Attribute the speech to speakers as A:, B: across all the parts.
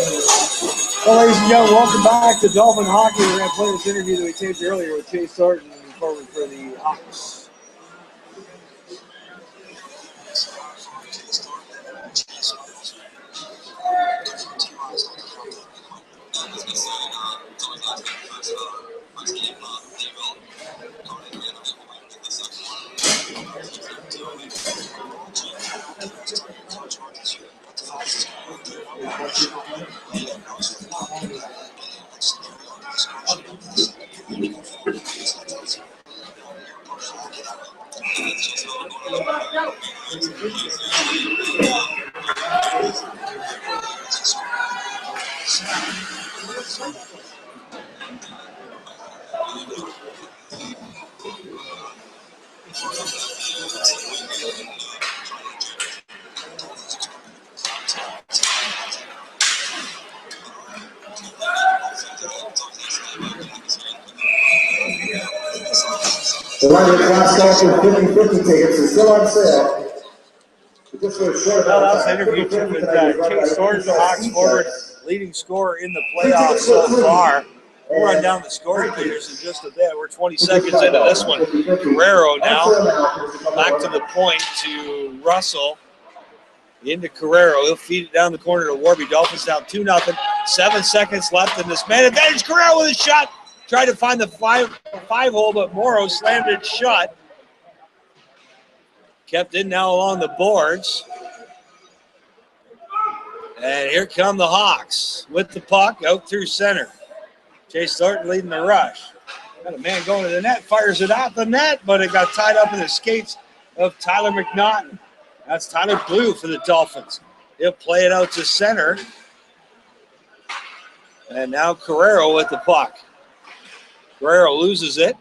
A: Well, ladies and gentlemen, welcome back to Dolphin Hockey. We're going to play this interview that we taped earlier with Chase Thornton for the Hawks.
B: The one that last off with 50/50 tickets is still on sale. Just for a short
A: well, that was the interview with Chase Thornton, the Hawks forward, leading scorer in the playoffs so far. We'll run down the scoring figures in just a bit. We're 20 seconds into this one. Guerrero now back to the point to Russell. Into Guerrero. He'll feed it down the corner to Warby. Dolphins down 2-0. 7 seconds left in this man advantage. Guerrero with a shot. Tried to find the five hole, but Morrow slammed it shut. Kept in now along the boards. And here come the Hawks with the puck out through center. Chase Thornton leading the rush. Got a man going to the net, fires it out the net, but it got tied up in the skates of Tyler McNaughton. That's Tyler Blue for the Dolphins. He'll play it out to center. And now Guerrero with the puck. Guerrero loses it.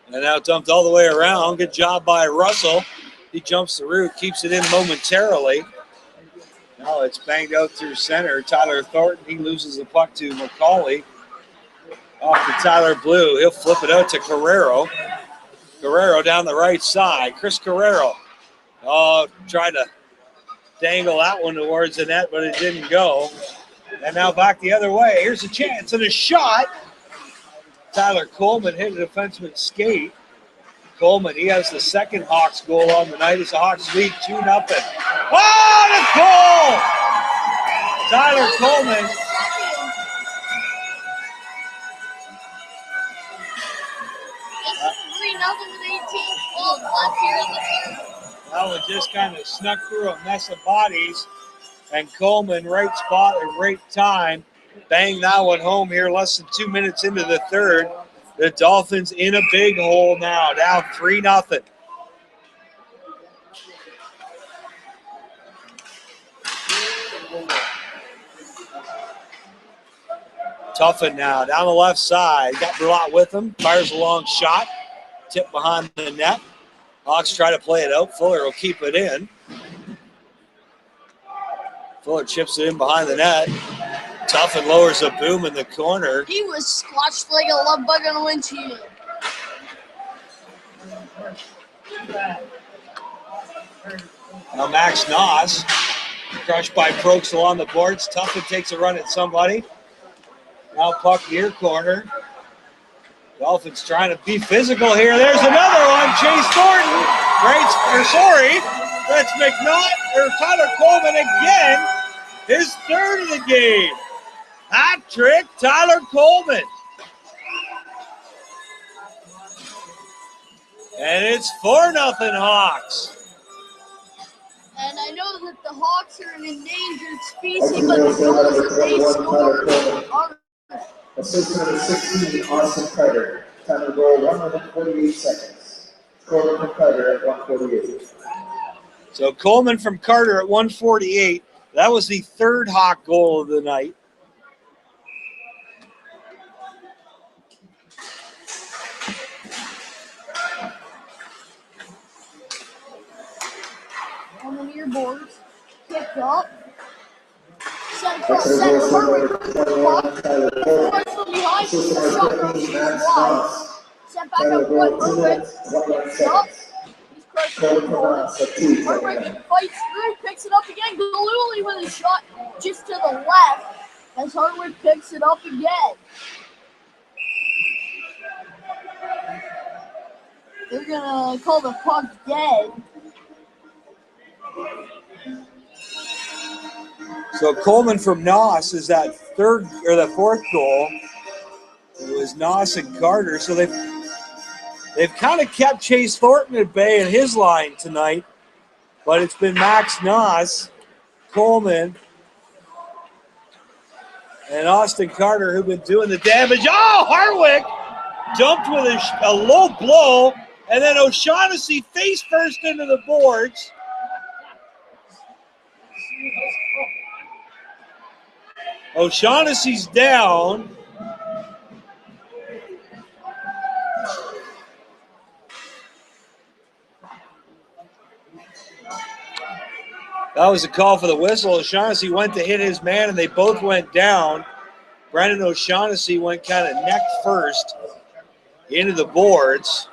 A: And now dumped all the way around. Good job by Russell. He jumps the route, keeps it in momentarily. Now it's banged out through center. Tyler Thornton, he loses the puck to McCauley. Off to Tyler Blue. He'll flip it out to Guerrero. Guerrero down the right side. Chris Guerrero. Oh, tried to dangle that one towards the net, but it didn't go. And now back the other way. Here's a chance and a shot. Tyler Coleman hit a defenseman's skate. Coleman, he has the second Hawks goal on the night as the Hawks lead 2-0. Oh, the goal! Tyler Coleman. That one just kind of snuck through a mess of bodies. And Coleman, right spot at right time, banged that one home here less than 2 minutes into the third. The Dolphins in a big hole now, down 3-0. Tuffin now down the left side. Got Brulot with him. Fires a long shot. Tip behind the net. Hawks try to play it out. Fuller will keep it in. Fuller chips it in behind the net. Tuffin lowers a boom in the corner.
C: He was squashed like a love bug on a windshield.
A: Now Max Noss, crushed by Prokes along the boards. Tuffin takes a run at somebody. Now puck near corner. Dolphins trying to be physical here. There's another one. Chase Thornton. That's Tyler Coleman again. His third of the game. Hat trick, Tyler Coleman. And it's 4-0 Hawks.
C: And I know that the Hawks are an endangered species, but the goals that they score are...
B: Assist number 16, Austin Carter. Time of goal, 148 seconds. Coleman from Carter at 148.
A: So Coleman from Carter at 148. That was the third Hawk goal of the night.
C: On the near boards, picked up. Set across center, Hartwick, right from behind, shot goes wide. Set back up, Hartwick, up. He's crushed the goal. Hartwick fights through, picks it up again, Galuli with a shot. just to the left as Hardwick picks it up again. They're gonna call the puck dead.
A: So Coleman from Noss is that third or the fourth goal. It was Noss and Carter. So they've kind of kept Chase Thornton at bay in his line tonight, but it's been Max Noss, Coleman, and Austin Carter who've been doing the damage. Oh, Hardwick dumped with a low blow, and then O'Shaughnessy face first into the boards. O'Shaughnessy's down. That was a call for the whistle. O'Shaughnessy went to hit his man, and they both went down. Brandon O'Shaughnessy went kind of neck first into the boards.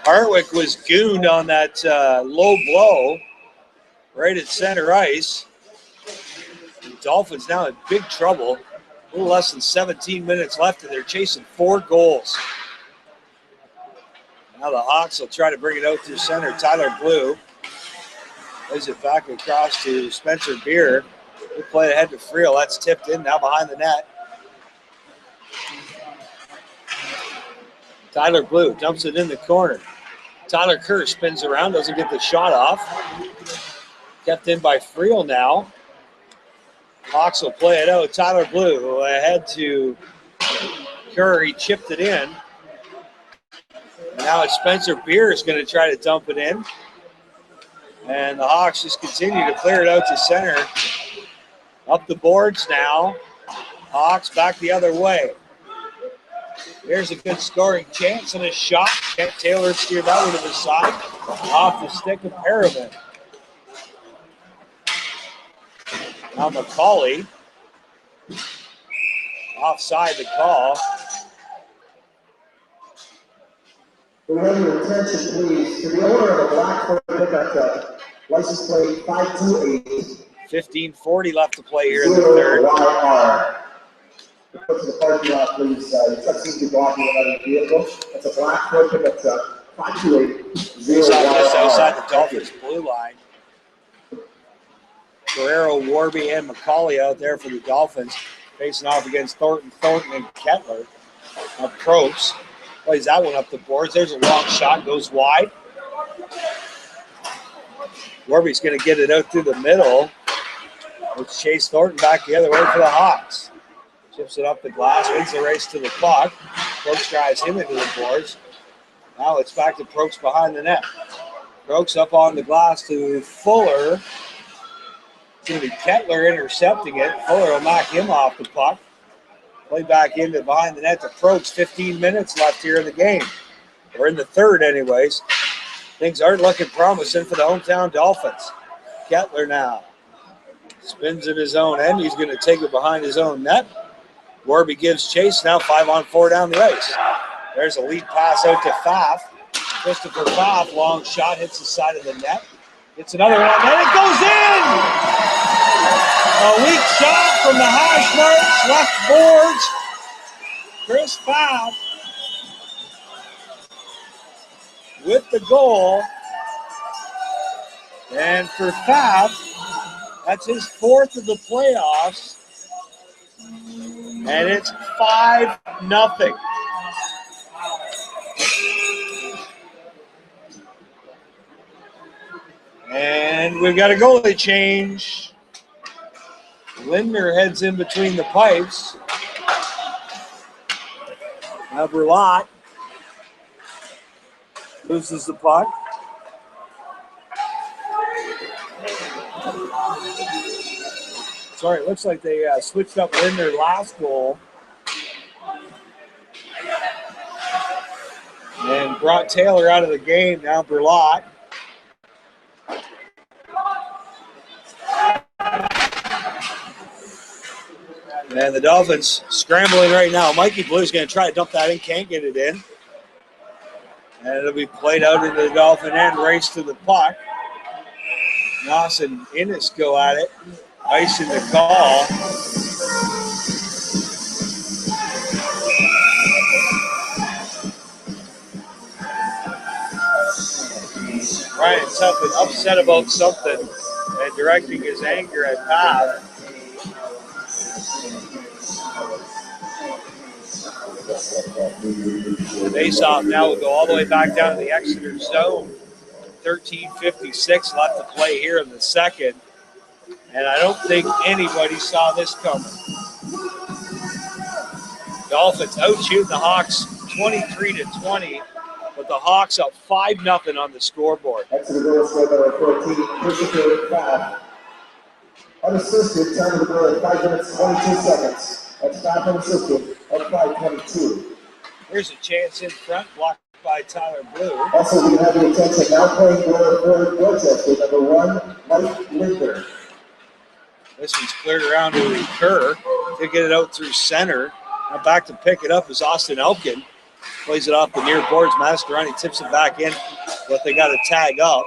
A: Hardwick was gooned on that low blow right at center ice. The Dolphins now in big trouble. A little less than 17 minutes left, and they're chasing 4 goals. Now the Hawks will try to bring it out through center. Tyler Blue plays it back across to Spencer Beer. They play ahead to Friel. That's tipped in now behind the net. Tyler Blue dumps it in the corner. Tyler Kerr spins around, doesn't get the shot off. Kept in by Friel now. Hawks will play it out. Tyler Blue ahead to Kerr. He chipped it in. Now it's Spencer Beer is going to try to dump it in. And the Hawks just continue to clear it out to center. Up the boards now. Hawks back the other way. Here's a good scoring chance and a shot. Kent Taylor steered that one to the side. Off the stick of Perriman. Now McCauley. Offside the call.
B: We have your attention, please, to the owner of a Blackford pickup truck. License plate 528.
A: 15:40 left to play here in the third.
B: YR. Put to the parking lot, please. The truck seems to be blocking another vehicle. That's a Blackford pickup truck. 528.
A: Just outside the Dolphins blue line. Guerrero, Warby, and McCauley out there for the Dolphins, facing off against Thornton, and Kettler. Now Probst plays that one up the boards. There's a long shot, goes wide. Warby's going to get it out through the middle. It's Chase Thornton back the other way for the Hawks. Chips it up the glass, wins the race to the puck. Probst drives him into the boards. Now it's back to Probst behind the net. Probst up on the glass to Fuller. It's going to be Kettler intercepting it. Fuller will knock him off the puck. Play back into behind the net to Probst. 15 minutes left here in the game. Or in the third anyways. Things aren't looking promising for the hometown Dolphins. Kettler now spins in his own end. He's going to take it behind his own net. Warby gives chase. Now 5-on-4 down the ice. There's a lead pass out to Pfaff. Christopher Pfaff, long shot, hits the side of the net. It's another one, and it goes in! A weak shot from the hash marks, left boards. Chris Pfaff with the goal. And for Pfaff, that's his 4th of the playoffs. And it's 5-0. And we've got a goalie change. Lindner heads in between the pipes. Now Berlot loses the puck. Sorry, it looks like they switched up Lindner last goal. And brought Taylor out of the game. Now Berlot. And the Dolphins scrambling right now. Mikey Blue's going to try to dump that in. Can't get it in. And it'll be played out into the Dolphin end, race to the puck. Noss and Innes go at it. Ice in the call. Ryan Tuffin upset about something and directing his anger at Pav. The face-off now will go all the way back down to the Exeter zone. 13:56 left to play here in the second. And I don't think anybody saw this coming. Dolphins out-shooting the Hawks 23-20, but the Hawks up 5-0 on the scoreboard.
B: Exeter goal scored number 14, Christopher Pfaff. Unassisted, time of the goal at 5 minutes 22 seconds. That's Pfaff unassisted at 5:22.
A: Here's a chance in front, blocked by Tyler Blue.
B: Also, we have the attention now playing goal for Dorchester, number 1, Mike Linder.
A: This one's cleared around to Kerr to get it out through center. Now back to pick it up is Austin Elkin. Plays it off the near boards. Mascarani tips it back in, but they got to tag up.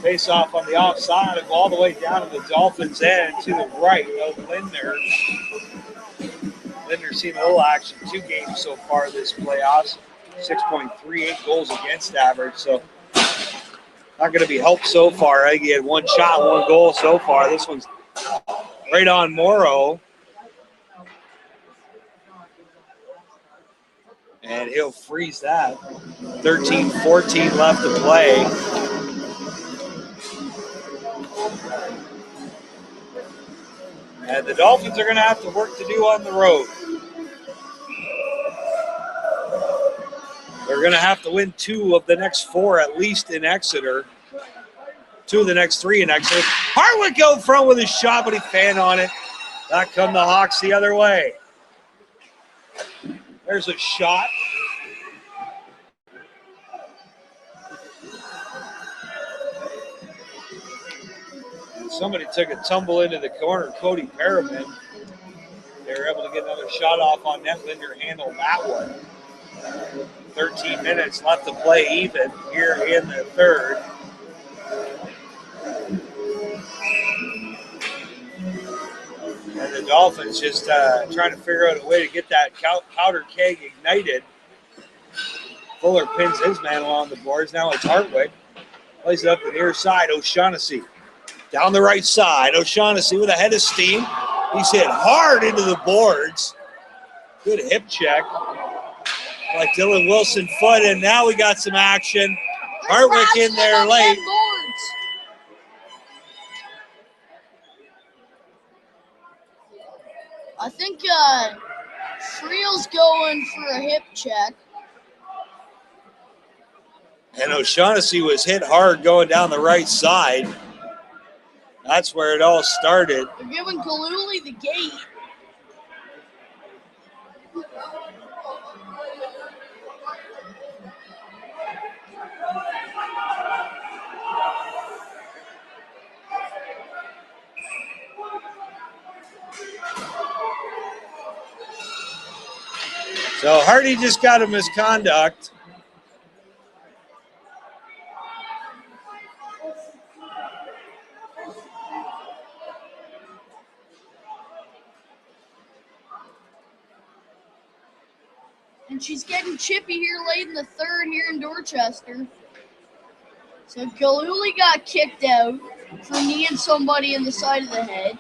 A: Face off on the offside and go all the way down to the Dolphins' end to the right of Linder. Linder's seen a little action, 2 games so far this playoffs, 6.38 goals against average. So not going to be helped so far. I think he had 1 shot, 1 goal so far. This one's right on Morrow. And he'll freeze that. 13-14 left to play. And the Dolphins are going to have to work to do on the road. They're going to have to win 2 of the next 4 at least in Exeter. 2 of the next 3 in Exeter. Hartwick out front with his shot, but he fanned on it. Back come the Hawks the other way. There's a shot. And somebody took a tumble into the corner, Cody Perriman. They were able to get another shot off on net. Linder handled that one. 13 minutes left to play even here in the third. And the Dolphins just trying to figure out a way to get that powder keg ignited. Fuller pins his man along the boards. Now it's Hartwick. Plays it up the near side. O'Shaughnessy down the right side. O'Shaughnessy with a head of steam. He's hit hard into the boards. Good hip check by Dylan Wilson foot, and now we got some action. Hartwick in there late.
C: I think Friel's going for a hip check.
A: And O'Shaughnessy was hit hard going down the right side. That's where it all started.
C: They're giving Kaluli the gate.
A: So Hardy just got a misconduct.
C: And she's getting chippy here late in the third here in Dorchester. So Kaluli got kicked out for kneeing somebody in the side of the head.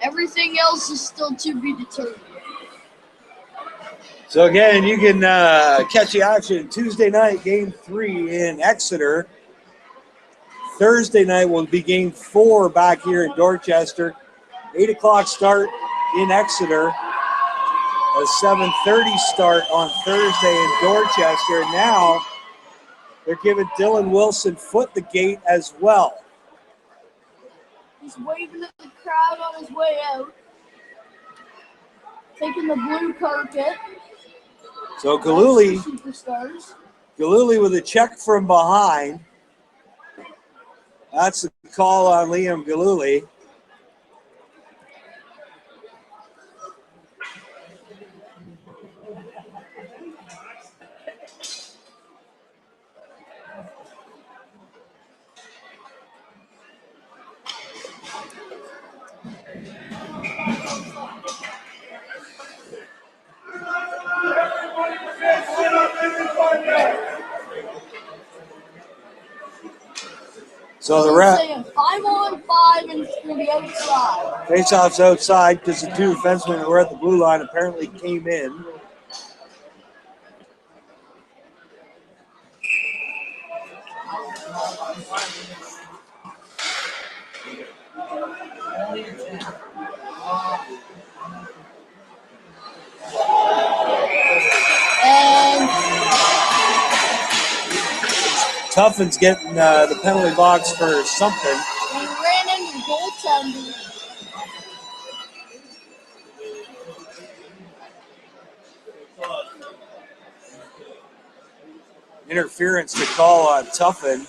C: Everything else is still to be determined.
A: So again, you can catch the action Tuesday night, Game 3 in Exeter. Thursday night will be Game 4 back here in Dorchester. 8 o'clock start in Exeter. A 7:30 start on Thursday in Dorchester. Now they're giving Dylan Wilson foot the gate as well.
C: He's waving at the crowd on his way out. Taking the blue carpet.
A: So Kaluli
C: Superstars.
A: Gillooly with a check from behind. That's the call on Liam Gillooly. So the ref
C: saying 5-on-5 and it's going to be outside.
A: Face-off's outside because the two defensemen that were at the blue line apparently came in.
C: And
A: Tuffin's getting the penalty box for something.
C: we ran into goaltender.
A: Interference to call on Tuffin.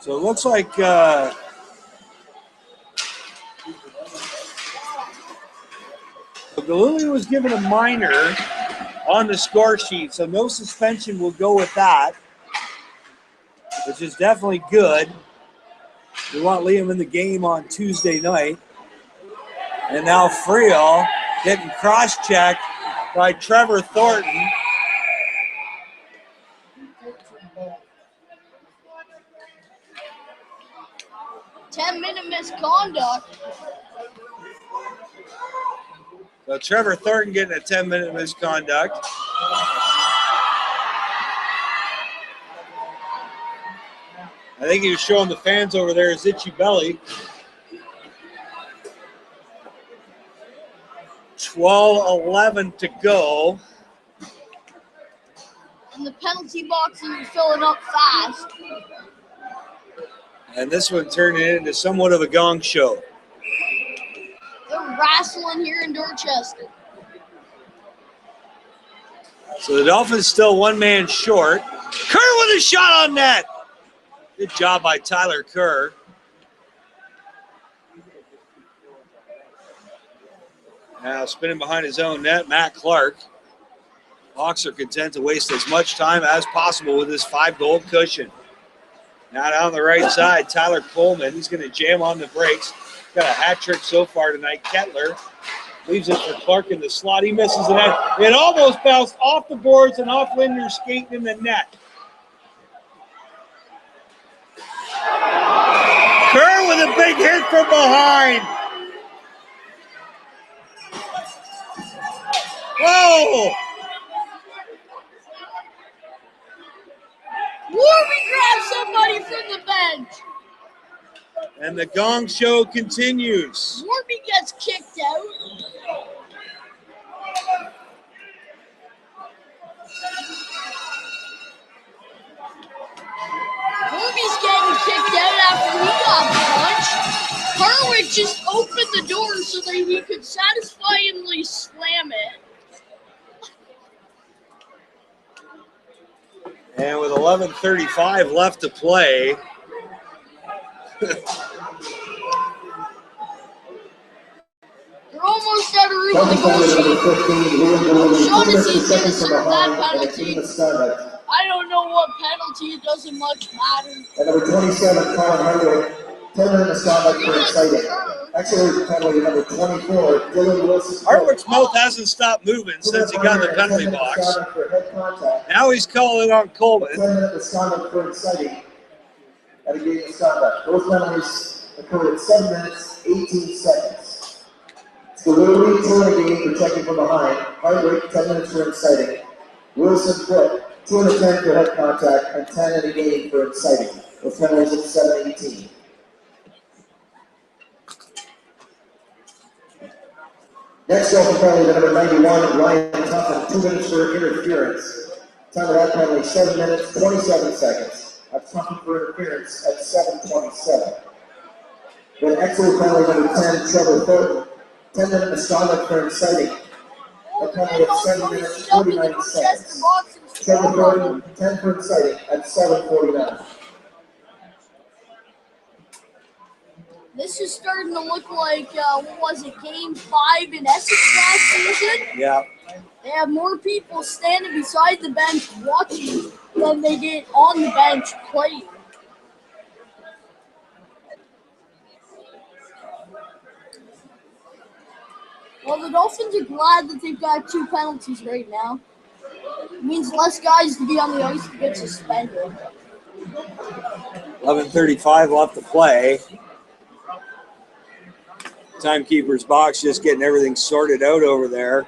A: So it looks like Gillooly was given a minor on the score sheet, so no suspension will go with that, which is definitely good. We want Liam in the game on Tuesday night. And now Friel getting cross-checked by Trevor Thornton.
C: Ten-minute misconduct.
A: So Trevor Thornton getting a 10-minute misconduct. I think he was showing the fans over there his itchy belly. 12:11 to go.
C: And the penalty box is filling up fast.
A: And this one turned it into somewhat of a gong show.
C: They're wrestling here in Dorchester.
A: So the Dolphins still one man short. Kerr with a shot on net. Good job by Tyler Kerr. Now spinning behind his own net, Matt Clark. Hawks are content to waste as much time as possible with this 5-goal cushion. Now down the right side, Tyler Coleman. He's going to jam on the brakes. Got a hat trick so far tonight. Kettler leaves it for Clark in the slot. He misses the net. It almost bounced off the boards and off Linder's skate in the net. Kerr with a big hit from behind. Whoa!
C: Warby grabs somebody from the bench.
A: And the gong show continues.
C: Warby gets kicked out. Warby's getting kicked out after he got punched. Harwick just opened the door so that he could satisfyingly slam it.
A: And with 11:35 left to play,
C: They're almost out of room to negotiate. Shaughnessy's going to serve that penalty. I don't know what penalty. It doesn't much matter.
B: And number 27, Colin Hardwick, 10-minute misconduct for exciting. Exeter penalty number 24, Dylan Wilson.
A: Hardwick's mouth hasn't stopped moving since he got in the penalty box. Now he's calling on Coleman.
B: 10-minute misconduct for exciting. At a game misconduct. Both penalties occurred at 7 minutes, 18 seconds. Gillooly, 2 in a game for checking from behind. Hardwick, 10 minutes for inciting. Wilson Foot, 2 in a 10 for head contact, and 10 in a game for inciting. Both penalties at 7:18. Next off the penalty, number 91, Ryan Tuffin, 2 minutes for interference. Time of that penalty, 7 minutes, 27 seconds. That's Tuffin for interference at 7:27. Then Exeter penalty number 10, Trevor Thornton. 10-minute misconduct for inciting. A penalty of 7 minutes, 49 seconds. Trevor Thornton, 10 for inciting at 7:49.
C: This is starting to look like, what was it, Game 5 in Essex last season?
A: Yeah.
C: They have more people standing beside the bench watching than they did on the bench playing. Well, the Dolphins are glad that they've got 2 penalties right now. It means less guys to be on the ice to get suspended.
A: 11:35 left to play. Timekeeper's box just getting everything sorted out over there.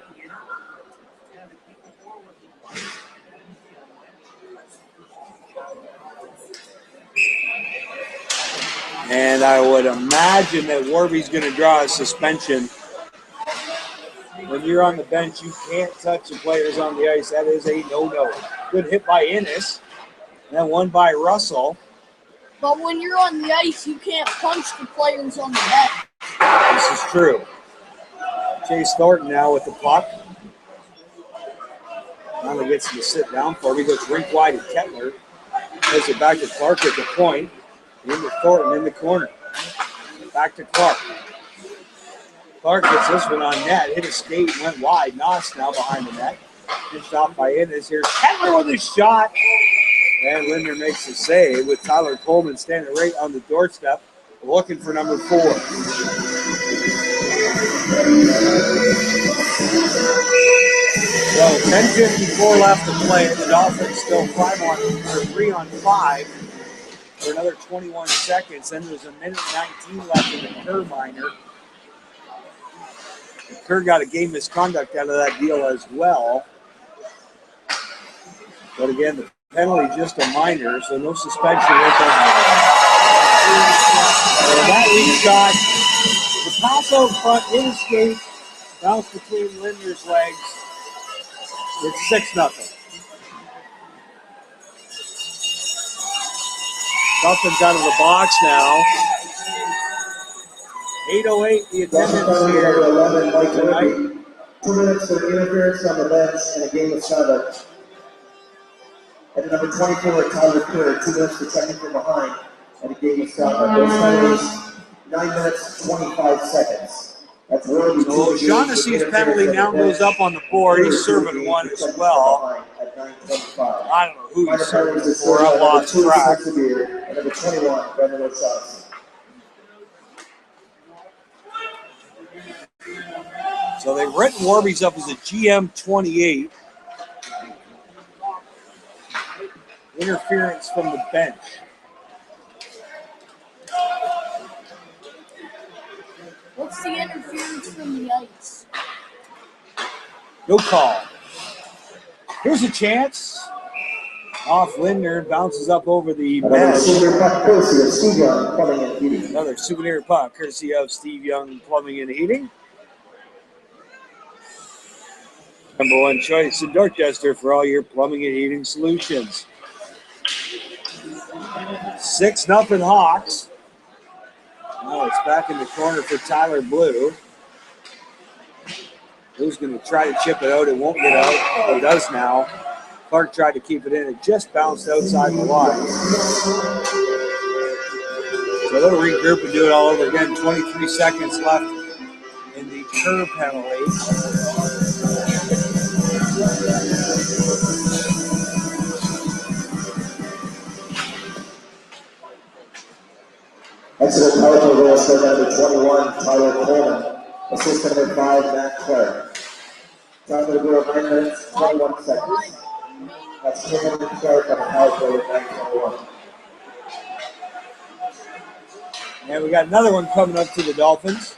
A: And I would imagine that Warby's going to draw a suspension. When you're on the bench, you can't touch the players on the ice. That is a no-no. Good hit by Innes. And then one by Russell.
C: But when you're on the ice, you can't punch the players on the bench.
A: This is true. Chase Thornton now with the puck. Finally gets him to sit down for him. He goes rink wide to Kettler. Plays it back to Clark at the point. Into Thornton in the corner. Back to Clark. Clark gets this one on net. Hit a skate and went wide. Noss now behind the net. Pitched off by Innes. Here's Kettler with a shot. And Lindner makes the save with Tyler Coleman standing right on the doorstep looking for number 4. So 10:54 left to play. The Dolphins still 3 on 5 for another 21 seconds. Then there's a minute 19 left in the Kerr minor. Kerr got a game misconduct out of that deal as well. But again, the penalty just a minor, so no suspension with him. And that weak shot, the pass out front, in the skate, bounce between Lindner's legs. It's 6-0. Dolphins out of the box now. 8:08, the attendance here.
B: 11, Mike tonight. 2 minutes for interference on the bench and a game misconduct. And number 24, Tyler Kerr, 2 minutes for checking from behind and a game misconduct. Those penalties, 9 minutes, 25 seconds. That's really
A: So O'Shaughnessy's penalty now goes up on the board. He's serving one as well. I don't know who he's serving for. I lost track.
B: And number 21, Brendan O'Shaughnessy.
A: So they've written Warby's up as a GM 28. Interference from the bench.
C: What's the interference from the ice?
A: No call. Here's a chance. Off Lindner, bounces up over the mesh. Another souvenir puck, courtesy of Steve Young Plumbing and Heating. Number 1 choice in Dorchester for all your plumbing and heating solutions. 6-0 Hawks. Now it's back in the corner for Tyler Blue. Who's going to try to chip it out? It won't get out. It does now. Clark tried to keep it in. It just bounced outside the line. So they'll regroup and do it all over again. 23 seconds left in the Kerr penalty.
B: Exeter power play goal set number 21, Tyler Coleman. Assistant number 5, Matt Clark. Time to go 9 minutes, 21 seconds. That's Coleman and Clark on the power play with 9:21.
A: And we got another one coming up to the Dolphins.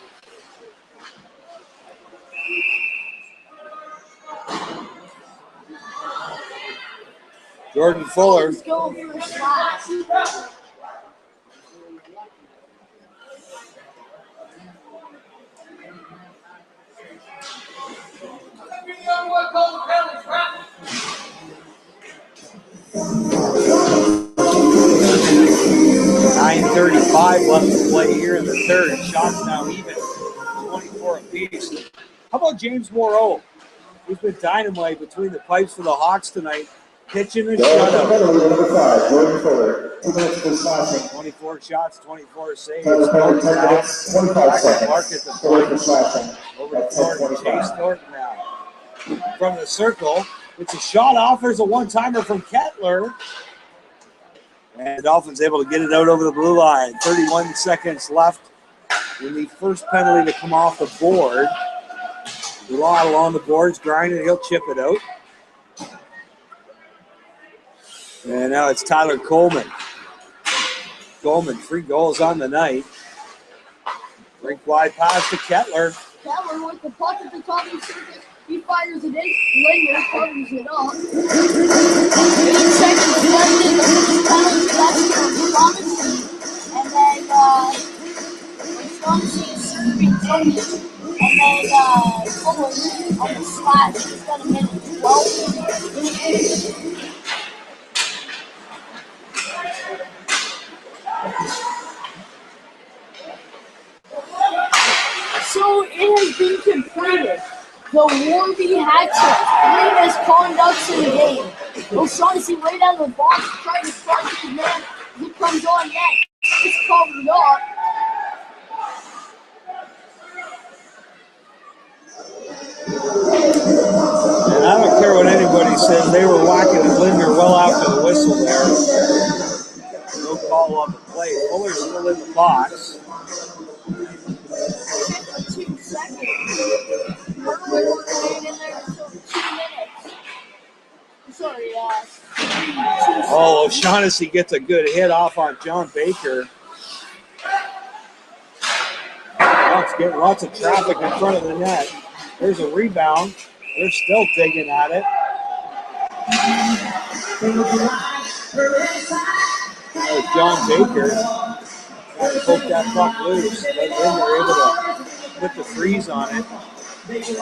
A: Jordan Fuller.
C: He's going for a slash.
A: 1:35 left to play here in the third. Shots now even, 24 apiece. How about James Moreau? He's been dynamite between the pipes for the Hawks tonight. Pitching a shutout.
B: Number 5, Jordan Fuller. 2 minutes for slashing.
A: 24 shots, 24 saves.
B: Tyler Perry, 10 minutes, 25 seconds.
A: Mark at the
B: Fuller
A: point.
B: for slashing.
A: Over to Thornton. Chase Thornton now. From the circle. It's a shot off. There's a one-timer from Kettler. And the Dolphins able to get it out over the blue line. 31 seconds left in the first penalty to come off the board. Waddle on the boards, grinding. He'll chip it out. And now it's Tyler Coleman. Coleman, 3 goals on the night. Rink wide pass to Kettler.
C: Kettler with the puck at the top of the circle. He fires it in. Linder covers it up. 8 seconds left in the first penalty. That's from Shaughnessy. And then Shaughnessy is serving Tony. And then Fuller on the slash. He's got a minute 12. So it has been completed. The Warby hat-trick, 3 misconducts in the game. O'Shaughnessy right out of the box, trying to strike his man. He comes on net. It's covered up.
A: And I don't care what anybody says, they were whacking at Linder well after the whistle there. No call on the play. Fuller's still in the box.
C: 52 seconds. Berwick remained in there for 2 minutes. Sorry, 2 seconds.
A: Oh, O'Shaughnessy gets a good hit off on John Baker. Oh, it's getting lots of traffic in front of the net. There's a rebound. They're still digging at it. There's John Baker. Trying to poke that puck loose. But then they're able to put the freeze on it. Face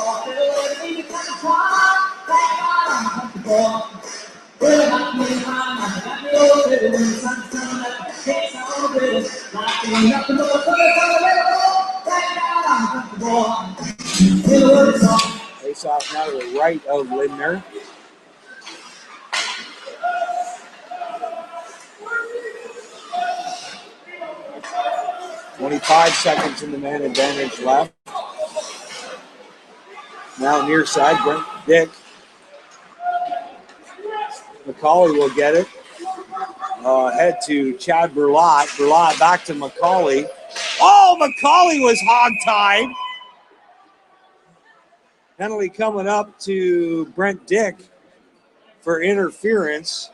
A: off now to the right of Lindner. "25 seconds in the man advantage left. Now near side, Brent Dick. McCauley will get it. Head to Chad Berlot. Berlot back to McCauley. Oh, McCauley was hog-tied. Penalty coming up to Brent Dick for interference.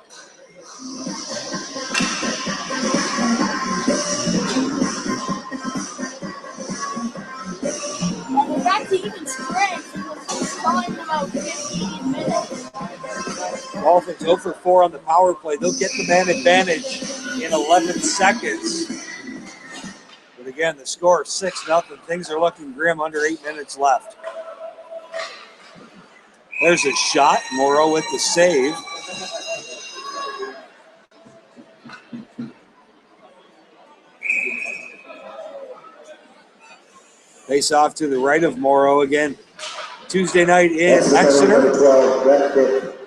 C: And they're back to even strength. It's time about 15 minutes.
A: Dolphins 0 for 4 on the power play. They'll get the man advantage in 11 seconds. But again, the score is 6-0. Things are looking grim under 8 minutes left. There's a shot. Morrow with the save. Face off to the right of Morrow again. Tuesday night in Exeter.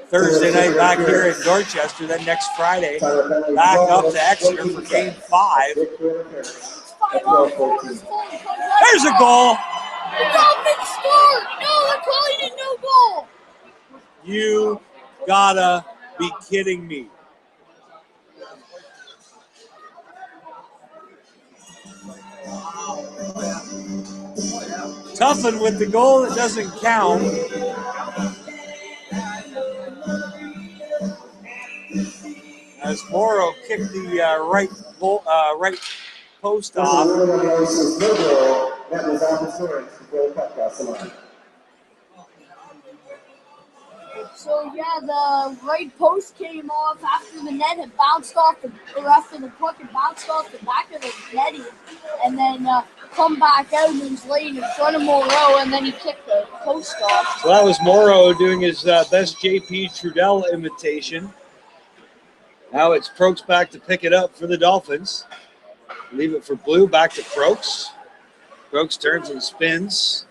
A: Thursday night back here in Dorchester. Then next Friday, back up to Exeter for Game 5. There's a goal.
C: The Dolphins scored. No, they're calling it no goal.
A: You gotta be kidding me. Tuffin with the goal that doesn't count. As Morrow kicked the right post off.
C: So yeah, the right post came off after the net had bounced off after the puck had bounced off the back of the netting, and then come back out and was laying in front of Moreau, and then he kicked the post off.
A: So that was Morrow doing his best JP Trudell imitation. Now it's Prokes back to pick it up for the Dolphins. Leave it for Blue, back to Crokes. Crokes turns and spins.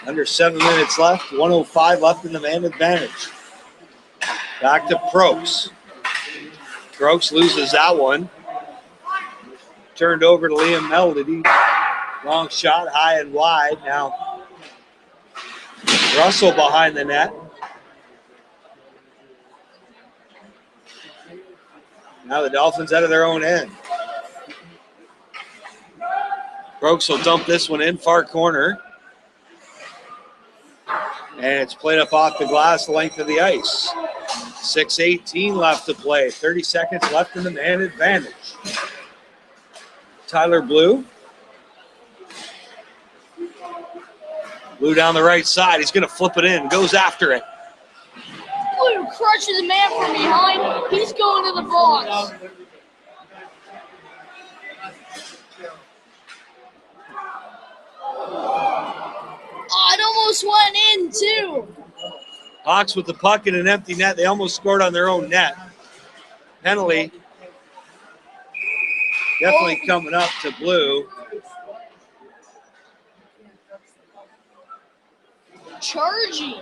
A: Under 7 minutes left, 1:05 left in the man advantage. Back to Crokes. Crokes loses that one. Turned over to Liam Melody. Long shot, high and wide. Now Russell behind the net. Now the Dolphins out of their own end. Crokes will dump this one in, far corner. And it's played up off the glass, length of the ice. 6:18 left to play. 30 seconds left in the man advantage. Tyler Blue. Blue down the right side. He's going to flip it in. Goes after it.
C: Blue crushes the man from behind. He's going to the box. Oh, it almost went in, too.
A: Hawks with the puck in an empty net. They almost scored on their own net. Penalty. Definitely coming up to Blue.
C: Charging.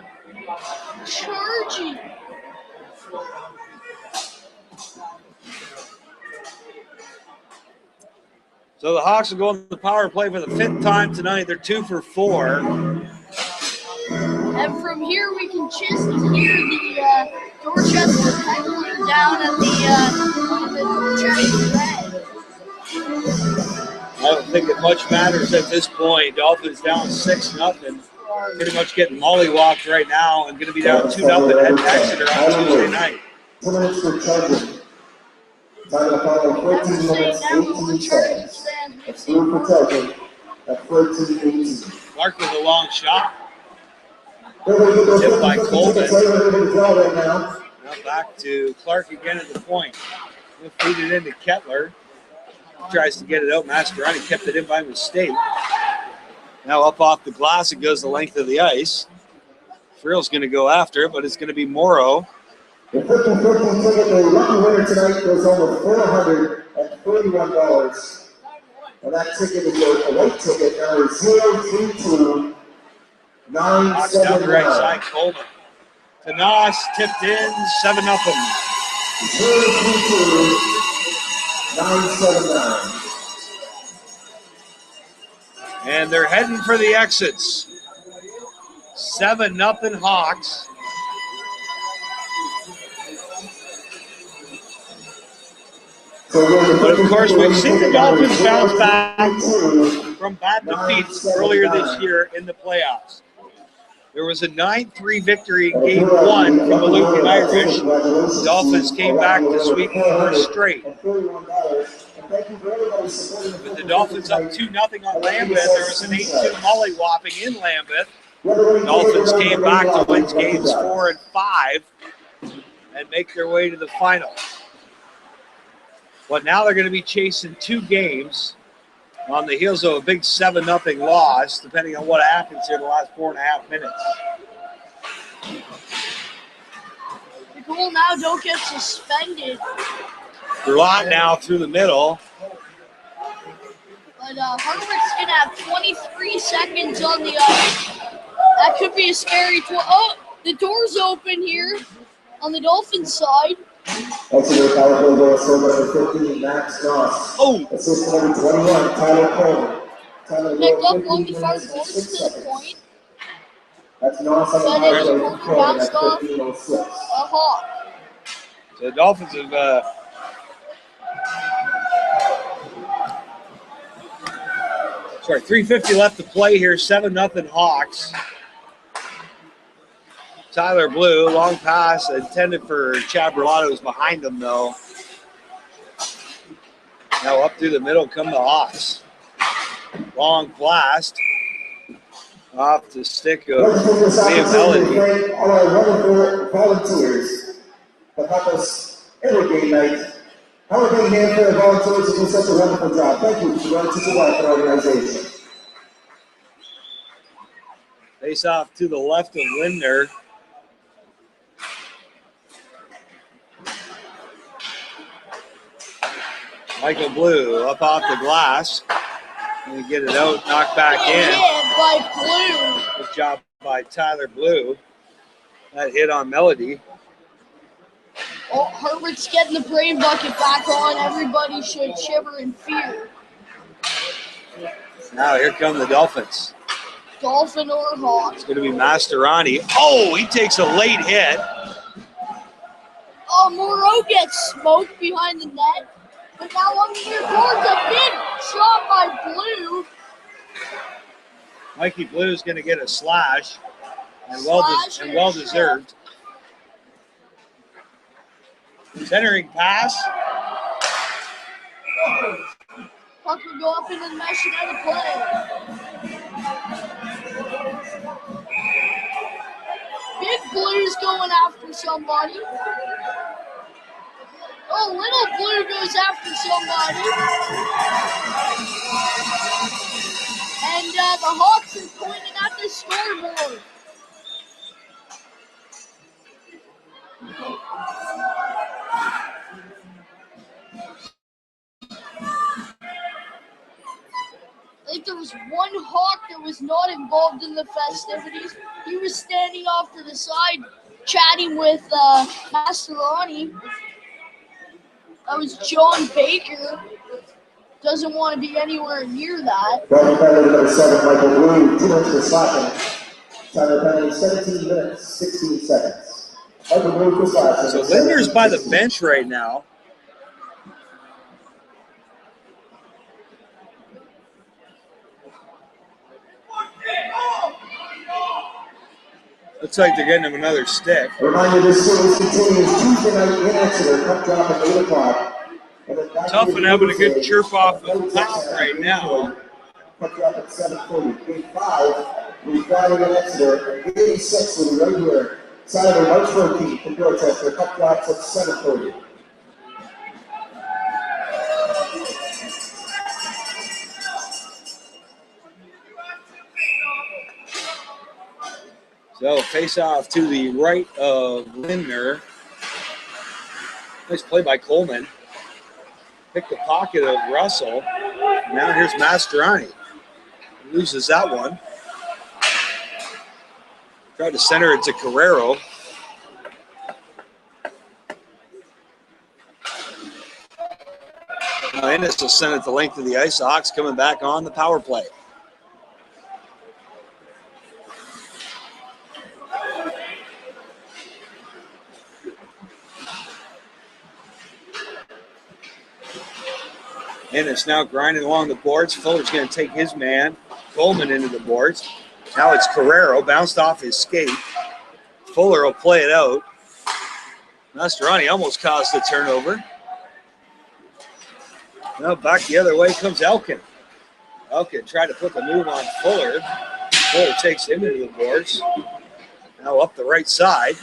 A: So the Hawks will go on the power play for the 5th time tonight. They're 2 for 4.
C: And from here, we can just hear the Dorchester heckler down at the Dorchester Red.
A: I don't think it much matters at this point. Dolphins down 6-0. Pretty much getting mollywopped right now and going to be down 2-0 at Exeter on Tuesday night.
B: 2 minutes for charging. Time to follow 14 minutes, 18 seconds. It's Blue for charging at 14:18.
A: Clark with a long shot.
B: Tipped
A: by Coleman.
B: Right now.
A: Now back to Clark again at the point. He'll feed it into Kettler. Tries to get it out. Mastroianni kept it in by mistake. Now up off the glass, it goes the length of the ice. Frill's going to go after it, but it's going to be Morrow.
B: The 15-15 ticket, the lucky winner tonight goes home with $431. And that ticket is a white ticket, number 032
A: Knocks down the right
B: 979.
A: side, Coleman. Tanas tipped in, 7-0.
B: 032 979.
A: And they're heading for the exits. 7-0 Hawks. But of course, we've seen the Dolphins bounce back from bad defeats earlier this year in the playoffs. There was a 9-3 victory in Game 1 from the Lucan Irish. The Dolphins came back to sweep 4 straight. With the Dolphins up 2-0 on Lambeth, there was an 8-2 mollywopping in Lambeth. The Dolphins came back to win games 4 and 5 and make their way to the final. But now they're going to be chasing 2 games on the heels of a big 7-0 loss, depending on what happens here in the last 4.5 minutes.
C: The goal now don't get suspended.
A: Verlot now through the middle.
C: But Hartwick's going to have 23 seconds on the ice. That could be a scary Oh, the door's open here on the Dolphins side.
B: Exeter power play goal, serve number 15, Max Goss.
A: Oh!
B: Assist number 21, Tyler Coleman. Tyler
C: Picked
B: goal,
C: up long
B: 15
C: before
B: minutes,
C: goals
B: 6
C: to the
B: seconds.
C: point.
B: That's Noss on the
C: But
B: power
C: it's
B: play
C: Coleman
B: for Coleman
C: bounced
B: at
C: off
B: 15:06.
C: a Hawk.
A: So the Dolphins have sorry, 3:50 left to play here, 7-0 Hawks. Tyler Blue, long pass intended for Chad Berlato, who's behind him though. Now up through the middle come the Hawks. Long blast off the stick of Liam Melody.
B: All our wonderful volunteers that help us every game night. How are they here for the volunteers who do such a wonderful job? Thank you to our teacher life and organization.
A: Face off to the left of Lindner. Michael Blue up off the glass. And get it out, knocked back in.
C: Hit by Blue.
A: Good job by Tyler Blue. That hit on Melody.
C: Oh, Herbert's getting the brain bucket back on. Everybody should shiver in fear.
A: Now here come the Dolphins.
C: Dolphin or Hawk.
A: It's going to be Mastorani. Oh, he takes a late hit.
C: Oh, Moreau gets smoked behind the net. But now on the near boards, a big shot by Blue.
A: Mikey Blue is going to get a slash. And well deserved. Centering pass.
C: Puck will go up into the mesh and out of play. Big Blue's going after somebody. Oh, Little Blue goes after somebody. And the Hawks are pointing at the scoreboard. I think there was one Hawk that was not involved in the festivities. He was standing off to the side chatting with Mastorani. That was John Baker. Doesn't want to be anywhere near that.
B: Tyler penalty number 7, Michael Blue, 2 minutes for slashing. Tyler penalty 17 minutes, 16 seconds. Michael Blue for slashing.
A: So Linder's by the bench right now. Looks like they're getting him another stick.
B: A reminder, this series continues Tuesday night in Exeter. Cup drop at 8 o'clock.
A: Tough and having a good chirp off of Powell right now.
B: Cup drop at 7:40. Game 5 will be Friday in Exeter. Game 6 will be right here. Saturday, March 14th in Dorchester. Cup drops at 7:40.
A: So face off to the right of Lindner. Nice play by Coleman. Picked the pocket of Russell. Now here's Mastorani. Loses that one. Tried to center it to Carrero. Now Ennis will send it the length of the ice. The Hawks coming back on the power play. Ennis now grinding along the boards. Fuller's going to take his man, Coleman, into the boards. Now it's Carrero, bounced off his skate. Fuller will play it out. Mastorani almost caused a turnover. Now back the other way comes Elkin. Elkin tried to put the move on Fuller. Fuller takes him into the boards. Now up the right side.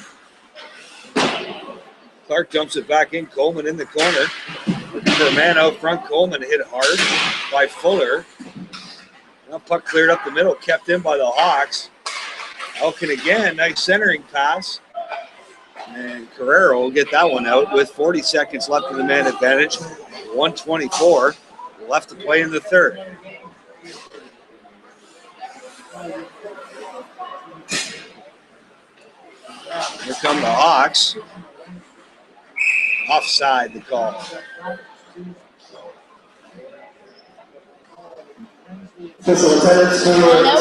A: Clark dumps it back in. Coleman in the corner. Looking for a man out front. Coleman hit hard by Fuller. Now puck cleared up the middle, kept in by the Hawks. Elkin again, nice centering pass. And Carrero will get that one out with 40 seconds left in the man advantage. 1:24 left to play in the third. Here come the Hawks. Offside the call.
B: Official attendance for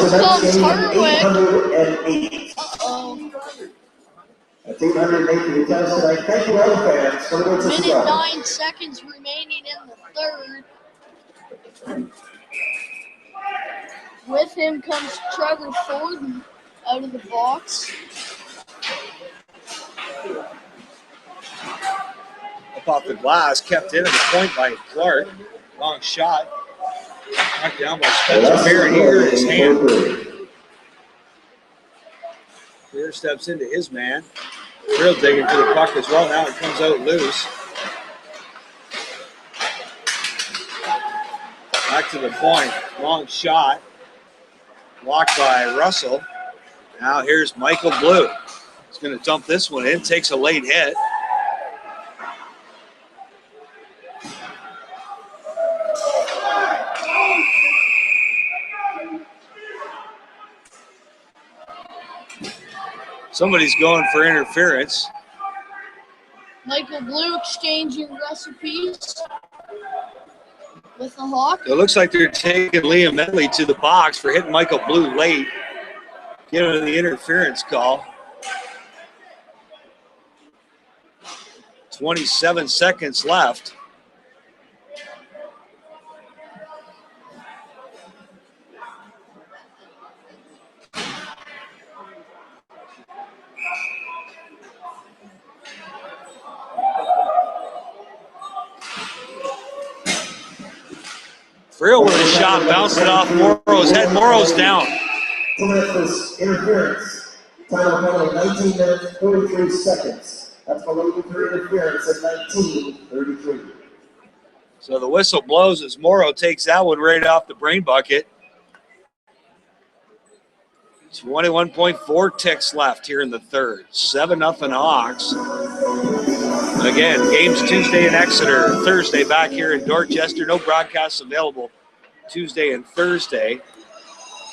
B: tonight's game, 808. That's 808 for the attendance tonight. Thank you all the fans. For the
C: Minute 9 seconds remaining in the third. With him comes Trevor Thornton out of the box.
A: Up off the glass, kept in at the point by Clark. Long shot. Knocked down by Spencer Beer, and he hurt his hand. Beer steps into his man. Real digging for the puck as well. Now it comes out loose. Back to the point. Long shot. Blocked by Russell. Now here's Michael Blue. He's going to dump this one in. Takes a late hit. Somebody's going for interference.
C: Michael Blue exchanging recipes with the Hawk.
A: It looks like they're taking Liam Medley to the box for hitting Michael Blue late. Giving the interference call. 27 seconds left. Friel with a shot, bounced it off Morrow's head. Morrow's down.
B: Interference. Time of penalty 19 minutes, 33 seconds. That's the legal for interference at 19:33.
A: So the whistle blows as Morrow takes that one right off the brain bucket. 21.4 ticks left here in the third. 7-0 Hawks. Again, games Tuesday in Exeter, Thursday back here in Dorchester. No broadcasts available Tuesday and Thursday.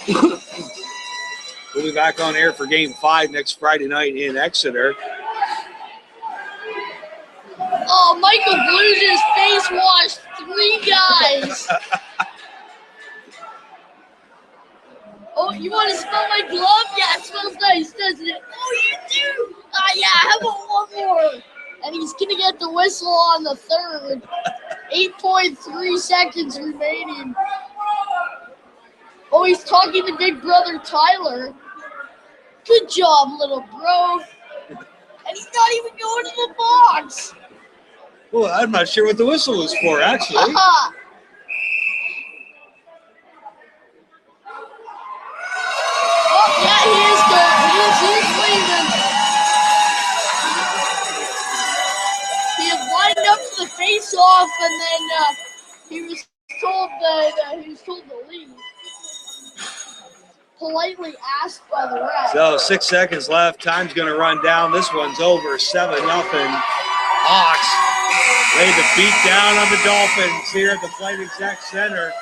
A: We'll be back on air for Game 5 next Friday night in Exeter.
C: Oh, Michael Blue just face washed 3 guys. Oh, you want to smell my glove? Yeah, it smells nice, doesn't it? Oh, you do? Yeah, how about one more? And he's going to get the whistle on the third. 8.3 seconds remaining. Oh, he's talking to big brother Tyler. Good job, little bro. And he's not even going to the box.
A: Well, I'm not sure what the whistle was for, actually.
C: Oh, yeah, he is going. He's leaving. He had lined up for the face-off, and then he was told to leave. Politely asked by the ref.
A: So 6 seconds left. Time's going to run down. This one's over. 7-0. Hawks laid the beat down on the Dolphins here at the Flight Exec Center.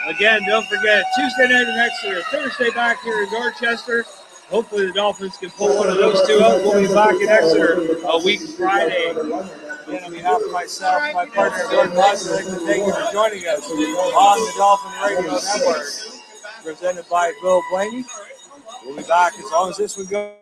A: Again, don't forget, Tuesday night in Exeter, Thursday back here in Dorchester. Hopefully the Dolphins can pull one of those two out. We'll be back in Exeter a week Friday. Again, on behalf of myself, my partner, Jordan Watson, I'd like to thank you for joining us on the Dolphin Radio Network, presented by Bill Blaney. We'll be back as long as this one goes.